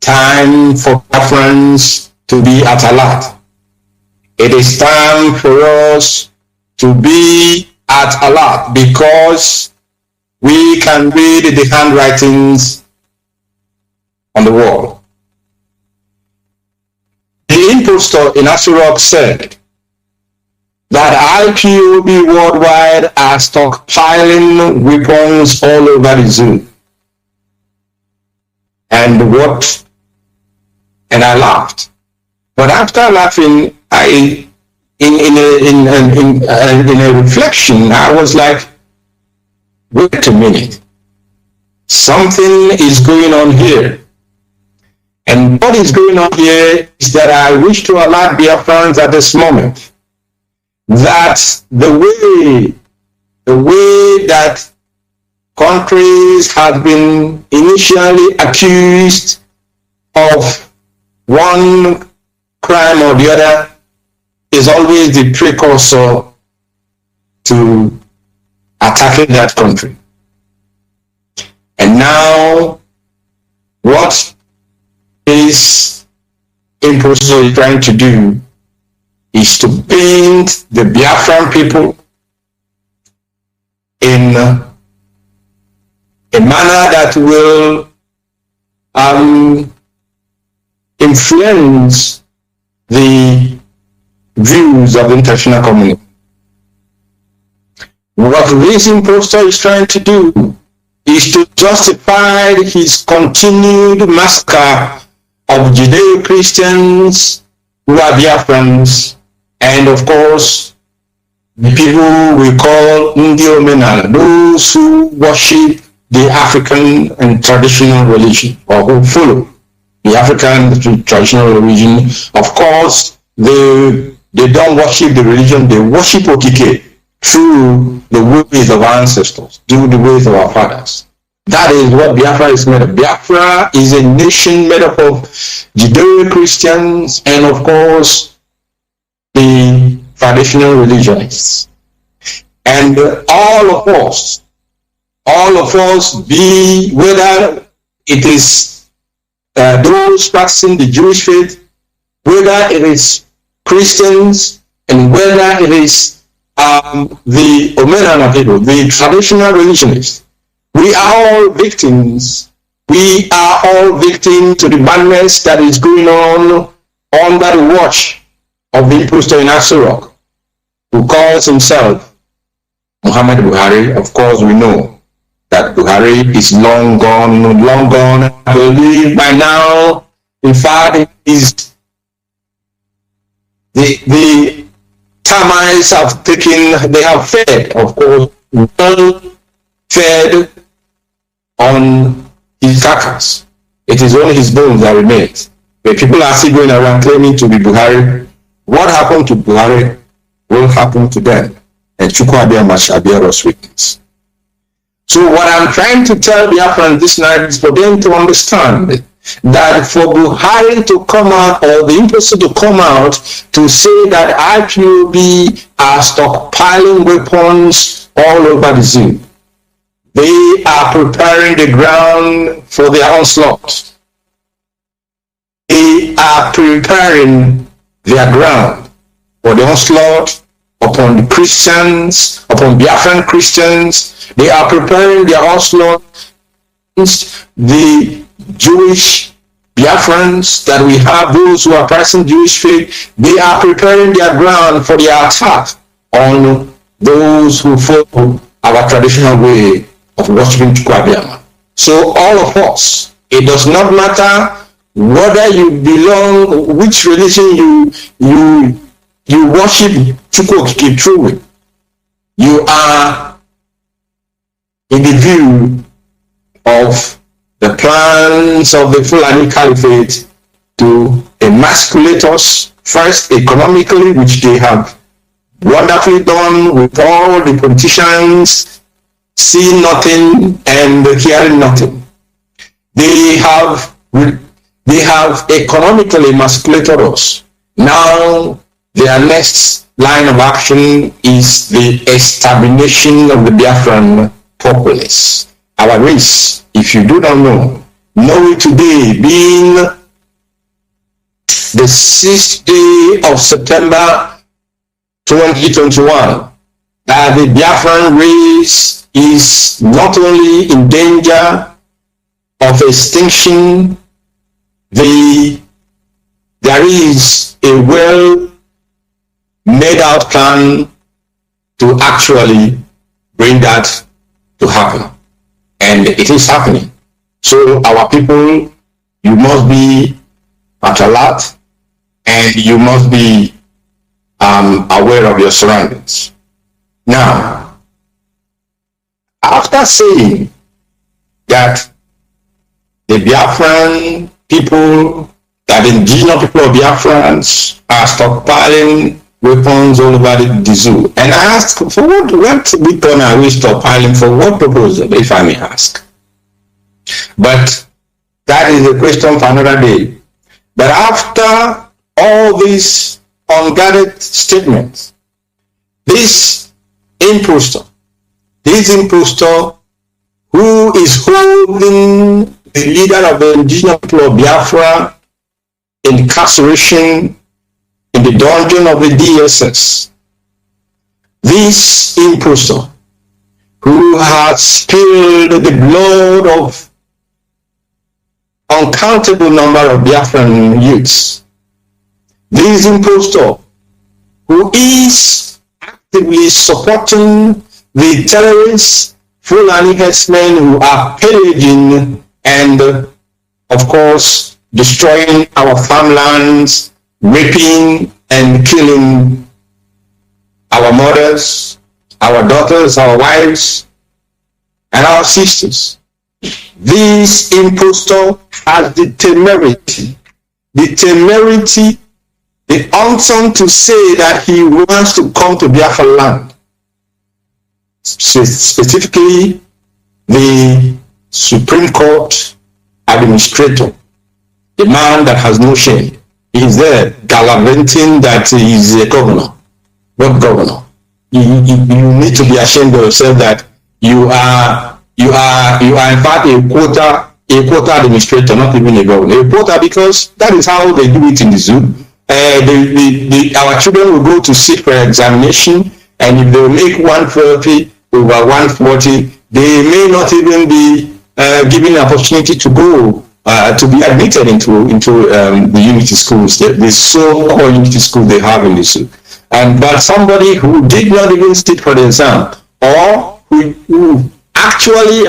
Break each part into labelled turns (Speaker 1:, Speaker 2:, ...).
Speaker 1: time for Biafrans to be at alert. It is time for us to be at alert because we can read the handwritings on the wall. The impostor in Asurok said that IPOB worldwide are stockpiling weapons all over the zoo. And I laughed. But after laughing, in a reflection, I was like, wait a minute. Something is going on here. And what is going on here is that I wish to alert Biafrans at this moment that the way that countries have been initially accused of one crime or the other is always the precursor to attacking that country. And now, what this impostor is trying to do is to paint the Biafran people in a manner that will influence the views of the international community. What this impostor is trying to do is to justify his continued massacre of Judeo-Christians who are Biafrans, and of course, the people we call Ndi Omenala, those who worship the African and traditional religion, or who follow the African traditional religion. Of course, they don't worship the religion, they worship Okike through the ways of our ancestors, through the ways of our fathers. That is what Biafra is made of. Biafra is a nation made up of Judeo-Christians and, of course, the traditional religionists. And all of us, be whether it is those practicing the Jewish faith, whether it is Christians, and whether it is the Omenana people, the traditional religionists, we are all victims. We are all victims to the madness that is going on under the watch of the impostor in Asurok, who calls himself Muhammad Buhari. Of course, we know that Buhari is long gone. I believe by now, in fact, the termites have they have fed, of course, well fed on his carcass. It is only his bones that remains. But people are still going around claiming to be Buhari. What happened to Buhari will happen to them. And Chukwuabiama shall bear us witness. So what I'm trying to tell Biafrans this night is for them to understand that for Buhari to come out, or the impostor to come out to say that IPOB are stockpiling weapons all over the zoo, they are preparing the ground for their onslaught. They are preparing their ground for the onslaught upon the Christians, upon Biafran Christians. They are preparing their onslaught against the Jewish Biafrans that we have, those who are practicing Jewish faith. They are preparing their ground for their attack on those who follow our traditional way of worshiping Chukwuabiama. So all of us, it does not matter whether you belong, which religion you worship Chukwuokike truly. You are in the view of the plans of the Fulani Caliphate to emasculate us, first economically, which they have wonderfully done with all the politicians seeing nothing and hearing nothing. They have economically emasculated us. Now their next line of action is the extermination of the Biafran populace. Our race, if you do not know it today, being the 6th day of September 2021, that the Biafran race is not only in danger of extinction, there is a well made out plan to actually bring that to happen. And it is happening. So our people, you must be at alert, and you must be aware of your surroundings. Now, after saying that the Biafran people, that the indigenous people of Biafrans are stockpiling weapons all over the zoo, and I asked, for what weapon are we stockpiling, for what purpose, if I may ask? But that is a question for another day. But after all these unguarded statements, this impostor who is holding the leader of the indigenous people of Biafra in incarceration in the dungeon of the DSS, this impostor who has spilled the blood of uncountable number of Biafran youths, this impostor who is actively supporting the terrorists, Fulani herdsmen who are pillaging and, of course, destroying our farmlands, raping and killing our mothers, our daughters, our wives, and our sisters. This impostor has the temerity, the unction to say that he wants to come to Biafra land. Specifically, the Supreme Court administrator, the man that has no shame. He is there gallivanting that he is a governor. What governor? You need to be ashamed of yourself that you are in fact a quota administrator, not even a governor. A quota, because that is how they do it in the zoo. Our children will go to sit for examination, and if they make 140 over 140, they may not even be given an opportunity to go to be admitted into the unity schools, the so-called unity school they have in the zoo. But somebody who did not even sit for the exam, or who actually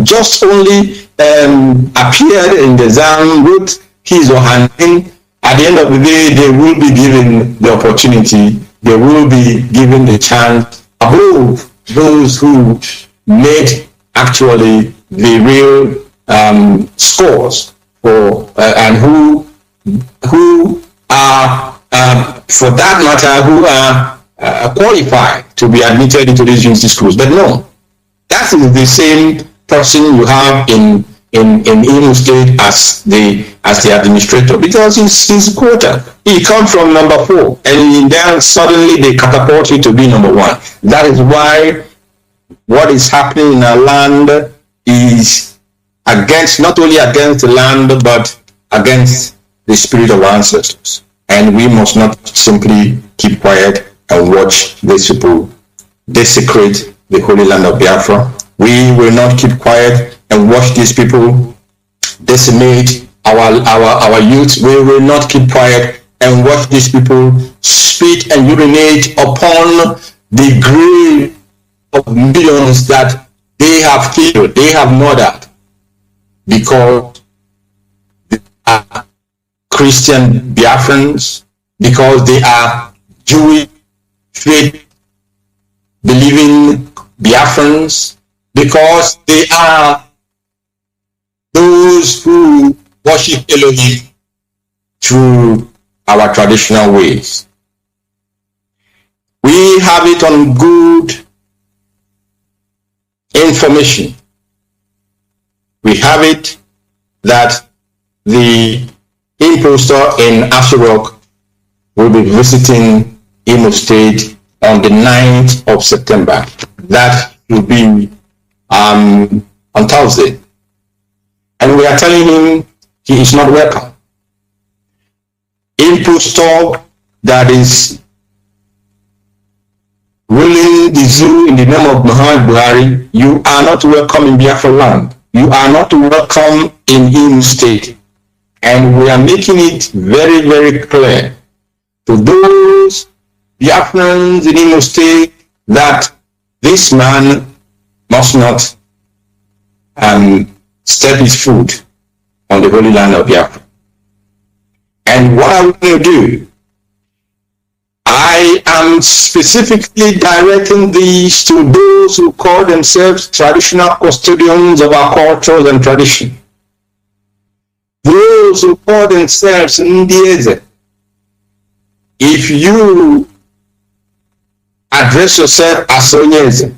Speaker 1: just only appeared in the exam, wrote his or her name, at the end of the day, they will be given the opportunity, they will be given the chance above those who made actually the real scores for and who are for that matter who are qualified to be admitted into these university schools. But no, that is the same person you have in Imo State as the administrator, because he's quota. He comes from number 4, and then suddenly they catapult you to be number 1. That is why what is happening in our land is against, not only against the land, but against the spirit of our ancestors. And we must not simply keep quiet and watch these people desecrate the holy land of Biafra. We will not keep quiet and watch these people decimate our youth. We will not keep quiet and watch these people spit and urinate upon the grave of millions that they have killed, they have murdered, because they are Christian Biafrans, because they are Jewish faith believing Biafrans, because they are those who worship Elohim through our traditional ways. We have it on good information. We have it that the impostor in Asherok will be visiting Imo State on the 9th of September. That will be on Thursday. And we are telling him he is not welcome. impostor that is ruling the zoo in the name of Muhammad Buhari, you are not welcome in Biafra land. You are not welcome in Imo State. And we are making it very, very clear to those Biafrans in Imo State that this man must not step his foot on the holy land of Biafra. And what are we going to do? I am specifically directing these to those who call themselves traditional custodians of our cultures and tradition. Those who call themselves Ndieze. If you address yourself as Onyeze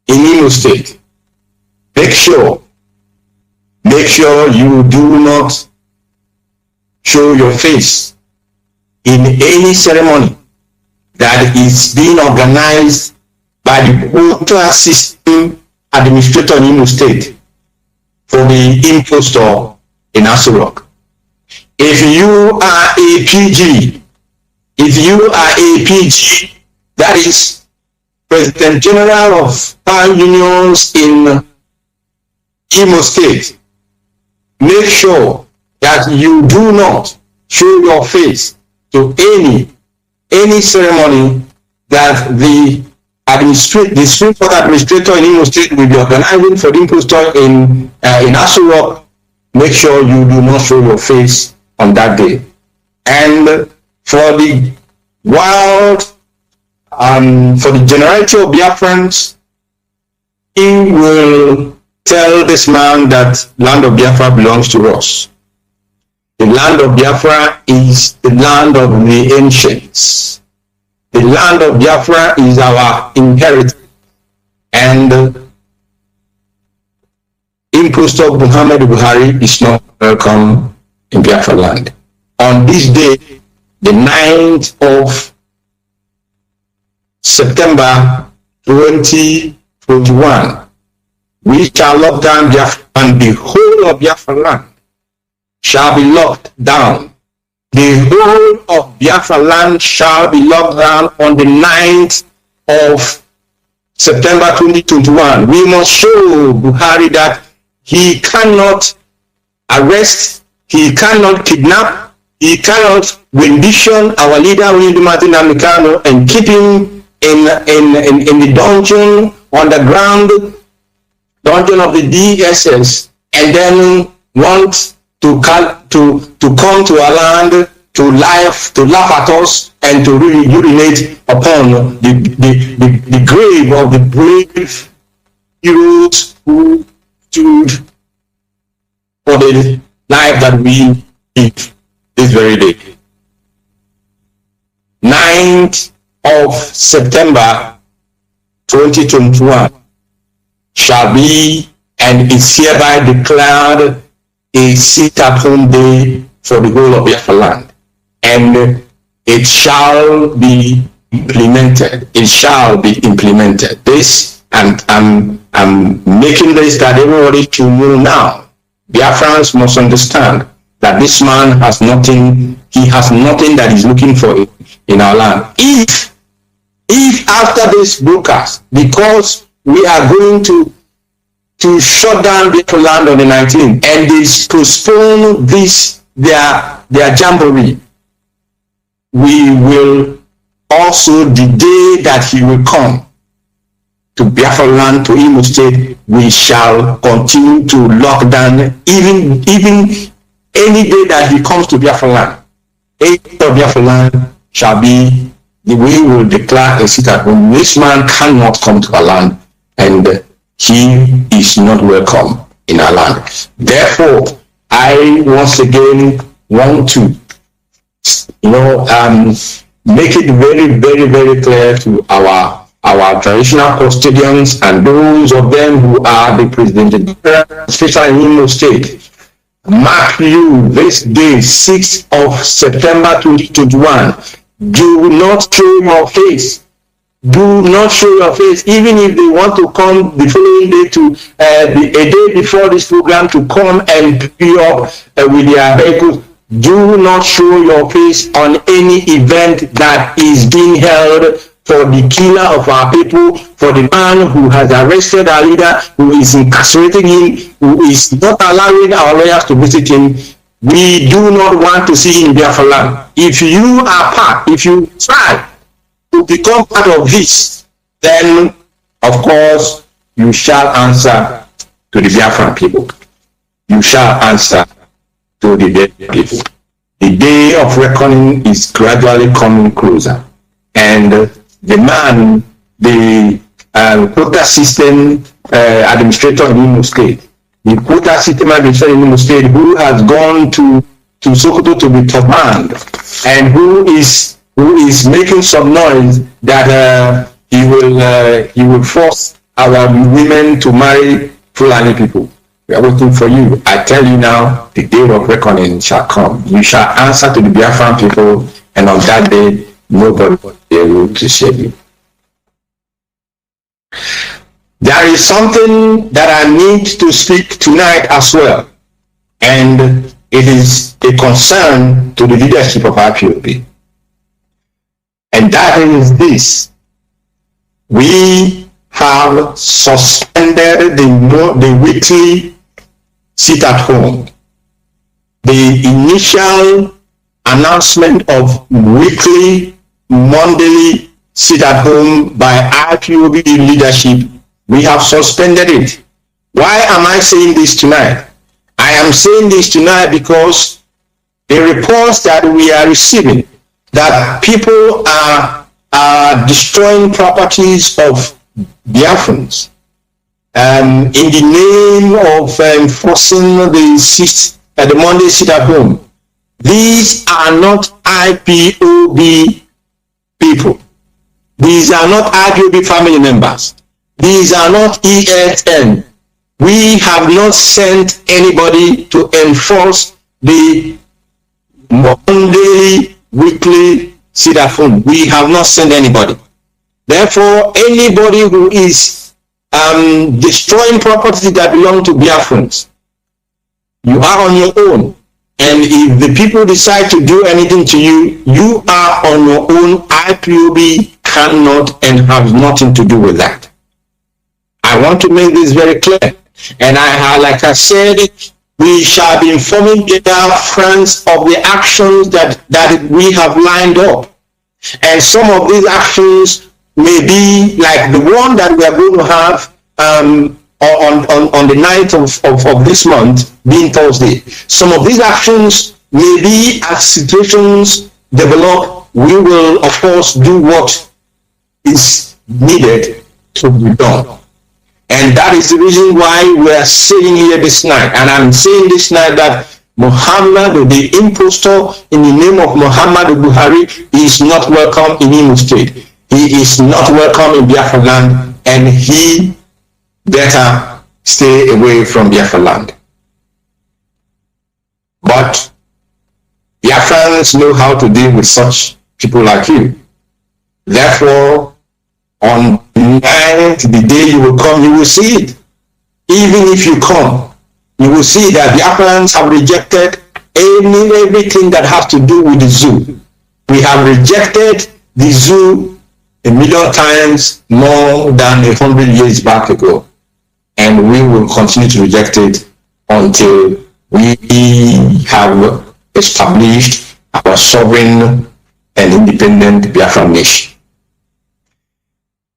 Speaker 1: in Imo State, make sure you do not show your face in any ceremony that is being organized by the quota system administrator in Imo State for the impostor in Aso Rock. If you are a PG, that is President General of Power Unions in Imo State, make sure that you do not show your face to any ceremony that the Supreme Court administrator in Imo State will be organizing for the impostor in Aso Rock. Make sure you do not show your face on that day. And for the world, for the generality of Biafrans, he will tell this man that land of Biafra belongs to us. The land of Biafra is the land of the ancients. The land of Biafra is our inheritance. And impostor Muhammad Buhari is not welcome in Biafra land. On this day, the 9th of September 2021, we shall lock down Biafra, and the whole of Biafra land shall be locked down. The whole of Biafra land shall be locked down on the 9th of September 2021. We must show Buhari that he cannot arrest, he cannot kidnap, he cannot rendition our leader Mazi Nnamdi Kanu and keep him in the dungeon, underground dungeon of the DSS, and then want to come to our land to laugh at us and to really urinate upon the grave of the brave heroes who stood for the life that we live this very day. 9th of September 2021 shall be and is hereby declared a sit-at-home day for the whole of Biafra land. And it shall be implemented. It shall be implemented. This, and I'm making this that everybody should know now. Biafrans must understand that this man has nothing, he has nothing that he's looking for in our land. If after this broadcast, because we are going to shut down Biafra land on the 19th, and they postpone this, their jamboree, we will also, the day that he will come to Biafra land, to Imo State, we shall continue to lock down, even any day that he comes to Biafra land. 8th of Biafra land shall be the way we will declare a sit-at-home. This man cannot come to our land, and he is not welcome in our land. Therefore, I once again want to make it very, very, very clear to our traditional custodians and those of them who are the president, especially in Imo State. Mark you this day, 6th of September 2021. Do not show your face. Do not show your face, even if they want to come the following day a day before this program to come and pick you up with their vehicles. do not show your face on any event that is being held for the killer of our people, for the man who has arrested our leader, who is incarcerating him, who is not allowing our lawyers to visit him. We do not want to see in Biafra land. If you are part, if you try to become part of this, then of course you shall answer to the Biafran people. You shall answer to the Biafran people. The day of reckoning is gradually coming closer, and the quota system administrator in Imo State, the quota system administrator in Imo State, who has gone to Sokoto to be command, and who is making some noise that he will force our women to marry Fulani people. We are waiting for you. I tell you now, the day of reckoning shall come. You shall answer to the Biafran people, and on that day, nobody will be able to save you. There is something that I need to speak tonight as well, and it is a concern to the leadership of IPOB. And that is this: we have suspended the weekly sit at home. The initial announcement of weekly, monthly sit at home by IPOB leadership, we have suspended it. Why am I saying this tonight? I am saying this tonight because the reports that we are receiving that people are destroying properties of Biafrans in the name of enforcing the Monday sit at home. These are not IPOB people. These are not IPOB family members. These are not ESN. We have not sent anybody to enforce the Monday weekly sit at home. We have not sent anybody. Therefore, anybody who is destroying property that belong to Biafrans, you are on your own. And if the people decide to do anything to you, you are on your own. IPOB cannot and has nothing to do with that. I want to make this very clear. And like I said, we shall be informing their friends of the actions that we have lined up. And some of these actions may be like the one that we are going to have on the 9th of this month, being Thursday. Some of these actions may be as situations develop. We will, of course, do what is needed to be done. And that is the reason why we are sitting here this night. And I'm saying this night that Muhammad, the impostor in the name of Muhammad Buhari, is not welcome in Imo State. He is not welcome in Biafra land, and he better stay away from Biafra land. But Biafrans know how to deal with such people like you. Therefore, on the night, the day you will come, you will see it. Even if you come, you will see that Biafrans have rejected everything that has to do with the zoo. We have rejected the zoo a million times more than 100 years back ago. And we will continue to reject it until we have established our sovereign and independent Biafran nation.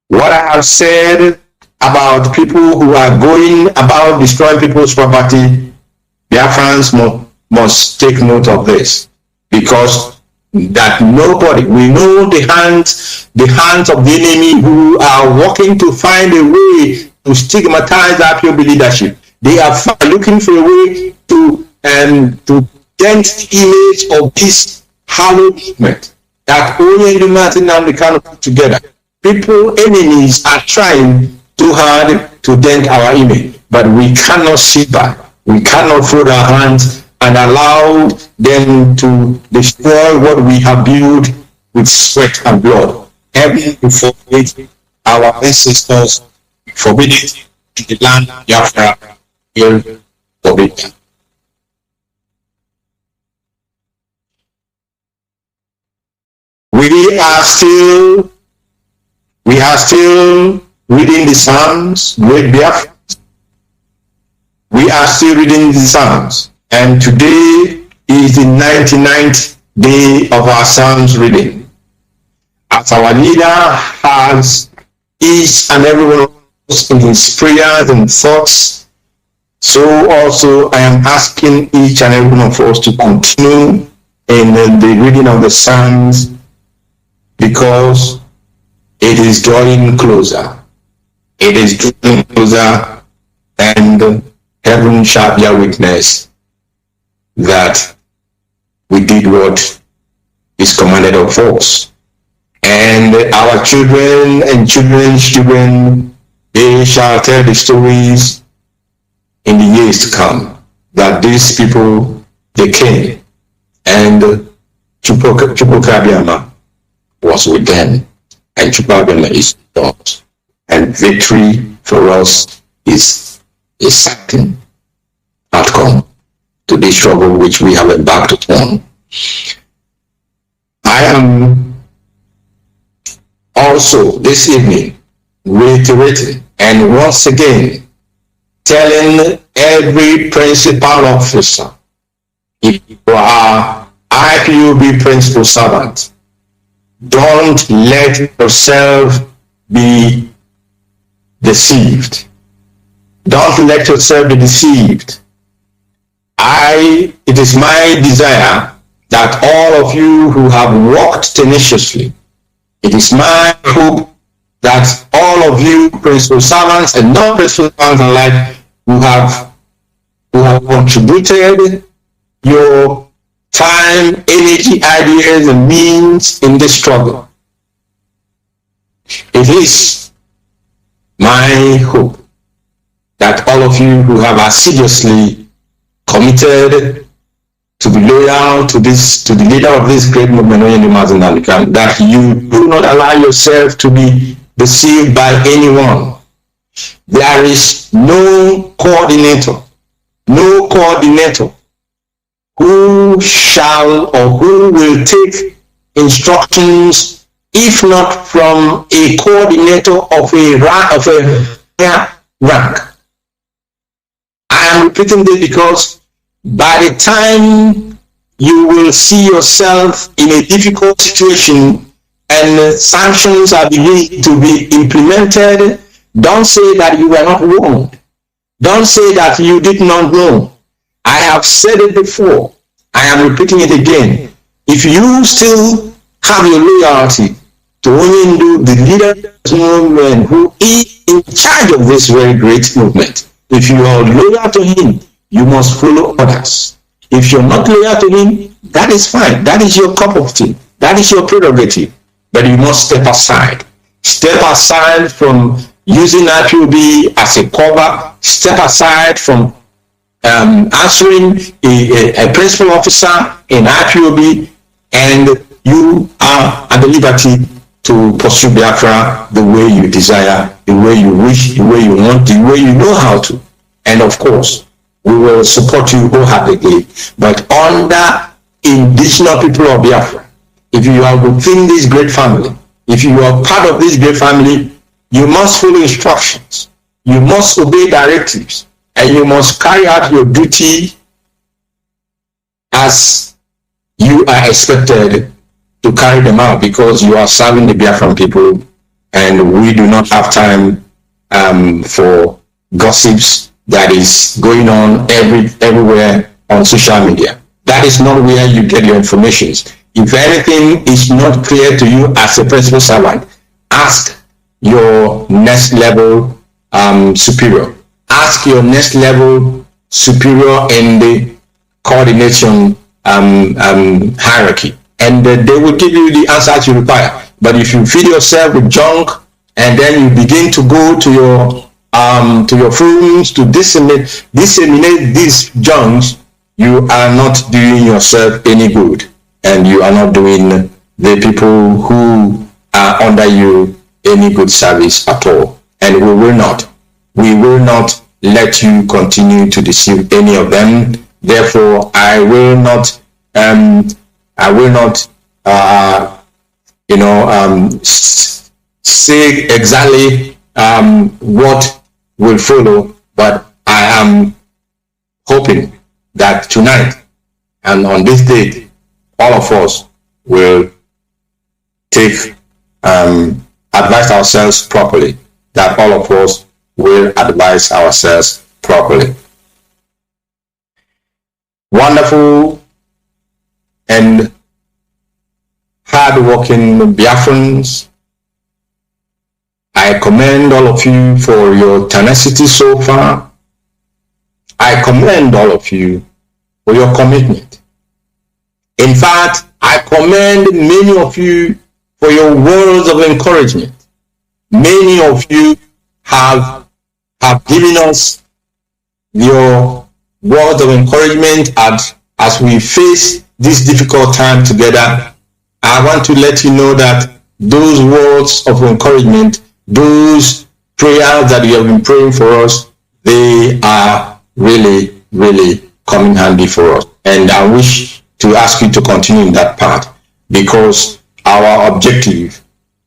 Speaker 1: What I have said about people who are going about destroying people's property, Biafrans must take note of this, because that nobody, we know the hands of the enemy who are working to find a way to stigmatize IPOB leadership. They are looking for a way to dent the image of this hallowed movement that only Mazi Nnamdi Kanu put together. People, enemies, are trying too hard to dent our image, but we cannot sit back. We cannot fold our hands and allow them to destroy what we have built with sweat and blood. Heaven forbid our ancestors, forbid it in the land Biafra, will forbid them. We are still reading the Psalms, great Biafra. We are still reading the Psalms, and today is the 99th day of our Psalms reading. As our leader has each and every one of us in his prayers and thoughts, so also I am asking each and every one of us to continue in the reading of the Psalms, because it is drawing closer. It is drawing closer, and heaven shall bear witness that we did what is commanded of us. And our children and children's children, they shall tell the stories in the years to come, that these people, they came, and Chukwukabiama was with them, and Chukwukabiama is with us. And victory for us is a certain outcome to this struggle which we have embarked upon. I am also this evening reiterating and once again telling every principal officer, if you are IPOB principal servant, don't let yourself be deceived. Don't let yourself be deceived. It is my desire that all of you who have worked tenaciously, it is my hope that all of you principal servants and non-principal servants alike who have contributed your time, energy, ideas, and means in this struggle. It is my hope that all of you who have assiduously committed to be loyal to the leader of this great movement, Mazi Nnamdi Kanu, that you do not allow yourself to be deceived by anyone. There is no coordinator who shall or who will take instructions if not from a coordinator of a higher rank. I am repeating this because by the time you will see yourself in a difficult situation and sanctions are beginning to be implemented, don't say that you were not warned. Don't say that you did not know. I have said it before. I am repeating it again. If you still have your loyalty to only the leader of this movement who is in charge of this very great movement, if you are loyal to him, you must follow others. If you're not loyal to him, that is fine. That is your cup of tea. That is your prerogative. But you must step aside. Step aside from using IPOB as a cover. Step aside from answering a principal officer in IPOB, and you are at the liberty to pursue Biafra the way you desire, the way you wish, the way you want, the way you know how to. And of course, we will support you wholeheartedly, but under indigenous people of Biafra. If you are within this great family, if you are part of this great family, you must follow instructions, you must obey directives, and you must carry out your duty as you are expected to carry them out, because you are serving the Biafran people, and we do not have time for gossips that is going on everywhere on social media. That is not where you get your information. If anything is not clear to you as a principal servant, ask your next level superior. Ask your next level superior in the coordination hierarchy, and they will give you the answers you require. But if you feed yourself with junk and then you begin to go to your rooms to disseminate these junks, you are not doing yourself any good, and you are not doing the people who are under you any good service at all. And we will not let you continue to deceive any of them. Therefore, I will not say exactly what will follow, but I am hoping that tonight and on this date, all of us will take advise ourselves properly. That all of us will advise ourselves properly. Wonderful and hard-working Biafrans, I commend all of you for your tenacity so far. I commend all of you for your commitment. In fact, I commend many of you for your words of encouragement. Many of you have given us your words of encouragement as we face this difficult time together. I want to let you know that those words of encouragement, those prayers that you have been praying for us, they are really, really coming handy for us. And I wish to ask you to continue in that path, because our objective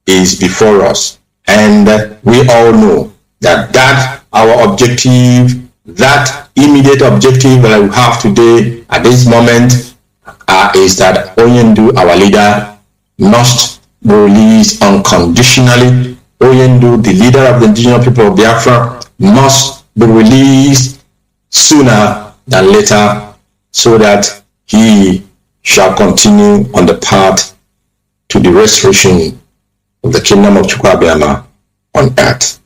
Speaker 1: is before us. And we all know that our objective, that immediate objective that we have today at this moment is that Oyendu, our leader, must be released unconditionally. Oyendu, the leader of the indigenous people of Biafra, must be released sooner than later, so that he shall continue on the path to the restoration of the kingdom of Chukwuabiama on earth.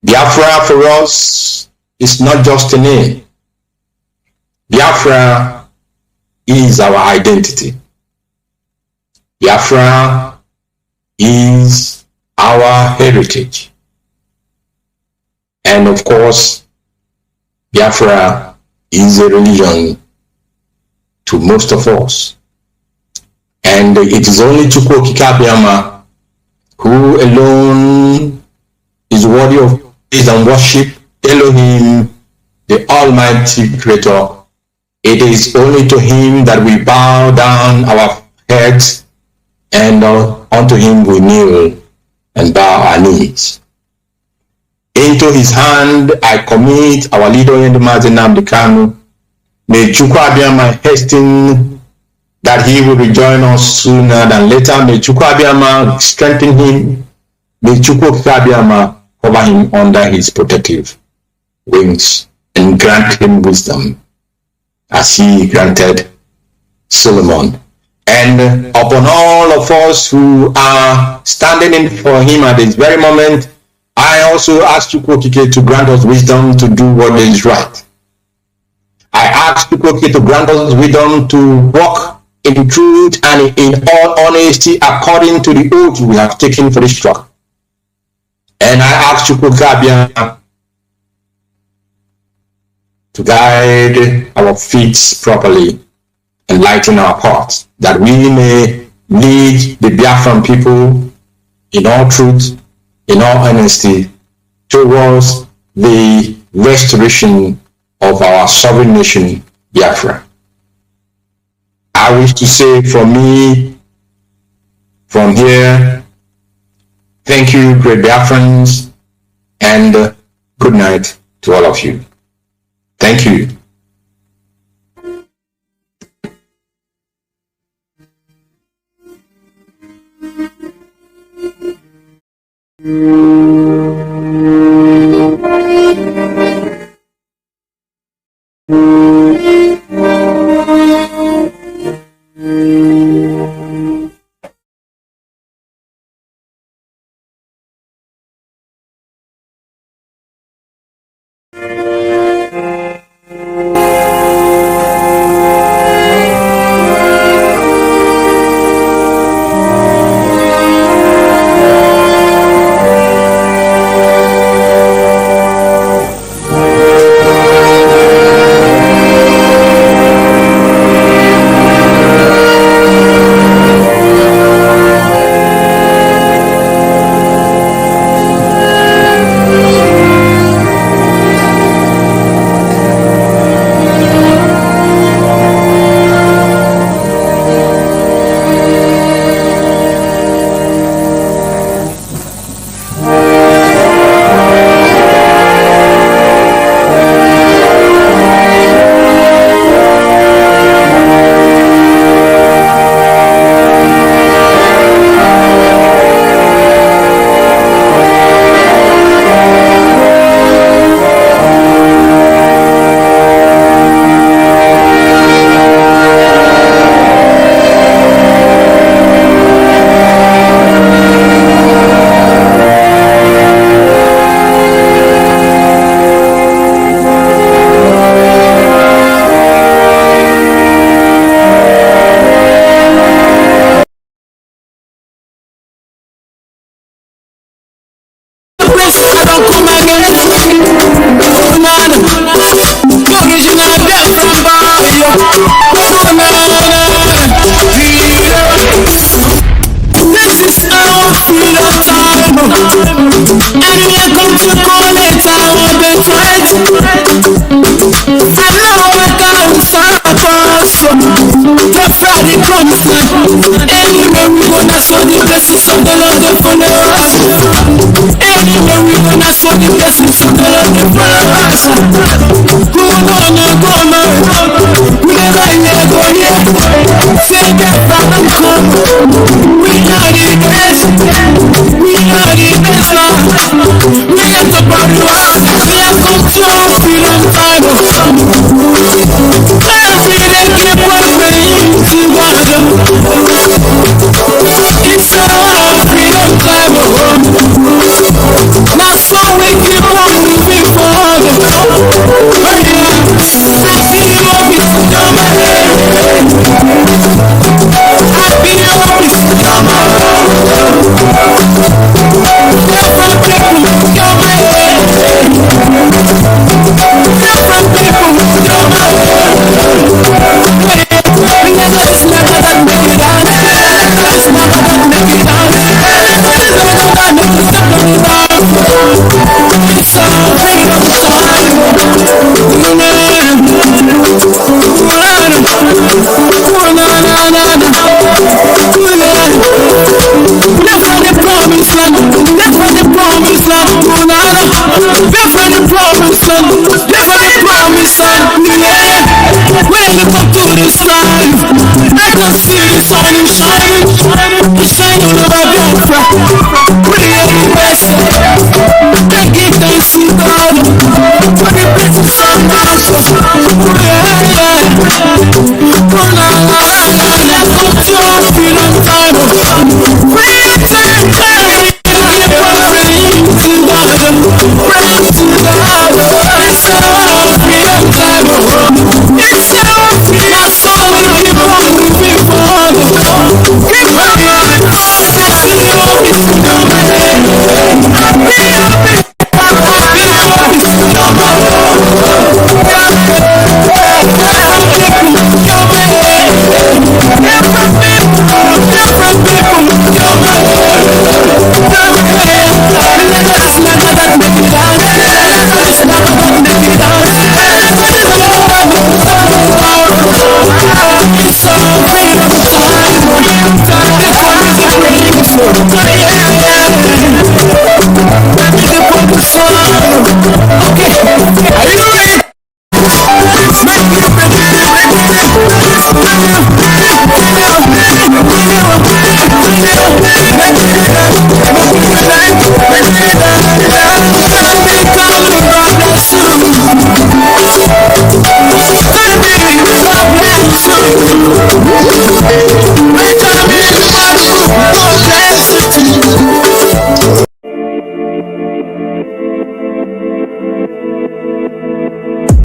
Speaker 1: Biafra for us is not just a name. Biafra is our identity. Biafra is our heritage. And of course, Biafra is a religion to most of us. And it is only Chukwuabiama who alone is worthy of praise and worship. Elohim, the Almighty Creator. It is only to him that we bow down our heads, and unto him we kneel and bow our knees. Into his hand I commit our leader, Mazi Nnamdi Kanu. May Chukwuabiama hasten that he will rejoin us sooner than later. May Chukwuabiama strengthen him. May Chukwuabiama cover him under his protective wings and grant him wisdom as he granted Solomon. And upon all of us who are standing in for him at this very moment, I also ask Chukwuokike to grant us wisdom to do what is right. I ask Chukwuokike to grant us wisdom to walk in truth and in all honesty according to the oath we have taken for this struggle. And I ask Chukwuokike to guide our feet properly and lighten our paths, that we may lead the Biafran people in all truth, in all honesty, towards the restoration of our sovereign nation, Biafra. I wish to say from me, from here, thank you, great Biafrans, and good night to all of you. Thank you.
Speaker 2: promised land. Anywhere we go, that's what the blessings of the Lord they follow us. Anywhere we go, that's what the blessings of the Lord they follow us.